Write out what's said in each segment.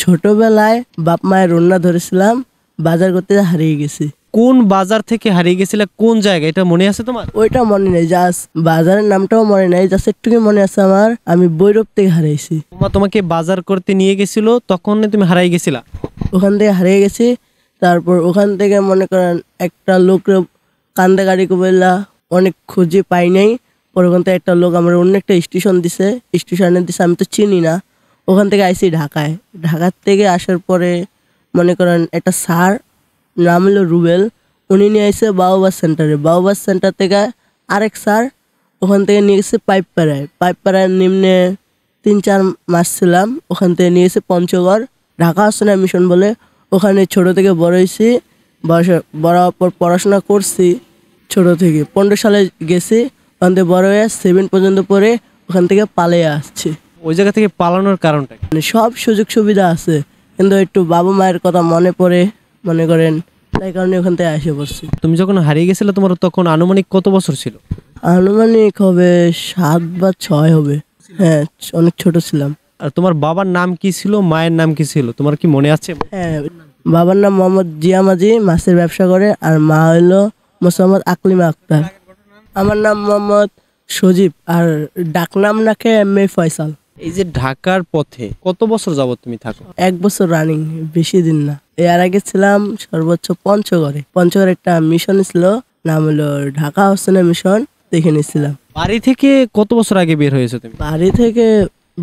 ছোটবেলায় বাপ মায়ের রান্না ধরেছিলাম, বাজার করতে হারিয়ে গেছি। কোন বাজার থেকে হারিয়ে গেছিলে, কোন জায়গা, এটা মনে আছে তোমার? ওইটা মনে নেই, জাস্ট বাজারের নামটাও মনে নাই, জাস্ট একটুকি মনে আছে আমার, আমি বৈরব থেকে হারিয়েছি। তোমাকে বাজার করতে নিয়ে গেছিল, তখন তুমি হারিয়ে গেছিলা? ওখান থেকে হারিয়ে গেছি। তারপর ওখান থেকে মনে করেন একটা লোক কান্দে গাড়ি কবেলা অনেক খুঁজে পাই নাই। পরে ওখান থেকে একটা লোক আমার অন্য একটা স্টেশনে দিছে, আমি তো চিনি না। ওখান থেকে আইসি ঢাকায়। ঢাকার থেকে আসার পরে মনে করেন একটা স্যার, নাম হলো রুবেল, উনি নিয়ে আসছে বাউবাস সেন্টার থেকে আরেক স্যার ওখান থেকে নিয়ে গেছে পাইপপাড়ায় নিম্নে 3-4 মাস ছিলাম। ওখান থেকে নিয়ে গেছে পঞ্চগড়, ঢাকা আসনা মিশন বলে। ওখানে ছোট থেকে বড় হয়েছি, বড় হওয়ার পর পড়াশোনা করছি। ছোট থেকে 15 সালে গেছি, ওখান থেকে বড় হয়ে 7 পর্যন্ত পড়ে ওখান থেকে পালিয়ে আসছি। ওই জায়গা থেকে পালানোর কারণটা কি? মানে সব সুযোগ সুবিধা আছে, কিন্তু একটু বাবা মায়ের কথা মনে পড়ে, মনে করেন, তাই কারণে ওখান থেকে এসে পড়ছি। তুমি যখন হারিয়ে গেছিলে তোমার তখন আনুমানিক কত বছর ছিল? আনুমানিক হবে 7 বা 6 হবে। হ্যাঁ, অনেক ছোট ছিলাম। আর তোমার বাবার নাম কি ছিল, মায়ের নাম কি ছিল, তোমার কি মনে আছে? হ্যাঁ, বাবার নাম মোহাম্মদ জিয়া মাঝি, মাছের ব্যবসা করে। আর মা হইলো মোসাম্মদ আকলিমা আক্তার। আমার নাম মোহাম্মদ সজীব, আর ডাকনাম রাখে এম.এ. ফয়সাল। এই যে ঢাকার পথে কত বছর যাবত তুমি থাকো? 1 বছর রানিং, বেশি দিন না। এর আগে ছিলাম সর্বোচ্চ পঞ্চগড়ে একটা মিশন ছিল, নাম হলো ঢাকা হোসেনা মিশন, দেখে নিয়েছিলাম। বাড়ি থেকে কত বছর আগে বের হয়েছো তুমি? বাড়ি থেকে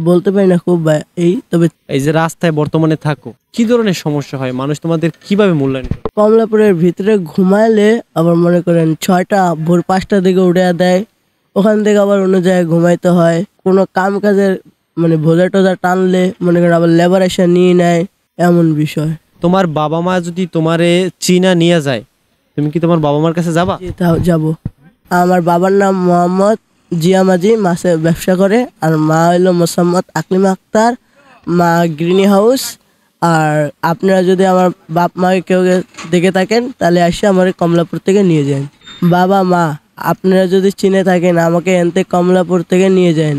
বলতে পারি না খুব, তবে এই যে রাস্তায় বর্তমানে থাকো, কি ধরনের সমস্যা হয়, মানুষ তোমাদের কিভাবে মূল্যায়ন করে? কমলাপুরের ভিতরে ঘুমাইলে আবার মনে করেন 6টা ভোর 5টার দিকে উঠে দেয়। ওখান থেকে আবার অন্য জায়গায় ঘুমাইতে হয়। কোনো কাম কাজের মানে ভোজা টোজা টানলে মনে করেন আবার লেবার এসে নিয়ে নেয়, এমন বিষয়। তোমার বাবা মা যদি তোমারে চীনা নিয়ে যায়, তুমি কি তোমার বাবা মার কাছে যাবা? তাও যাবো। আমার বাবার নাম মোহাম্মদ জিয়া মাঝি, মাছের ব্যবসা করে। আর মা হইলো মোসাম্মদ আকলিমা আক্তার, মা গ্রিনি হাউস। আর আপনারা যদি আমার বাপ মাকে কেউ দেখে থাকেন, তাহলে আসে আমার কমলাপুর থেকে নিয়ে যান। বাবা মা আপনারা যদি চিনে থাকেন, আমাকে এনতে কমলাপুর থেকে নিয়ে যান।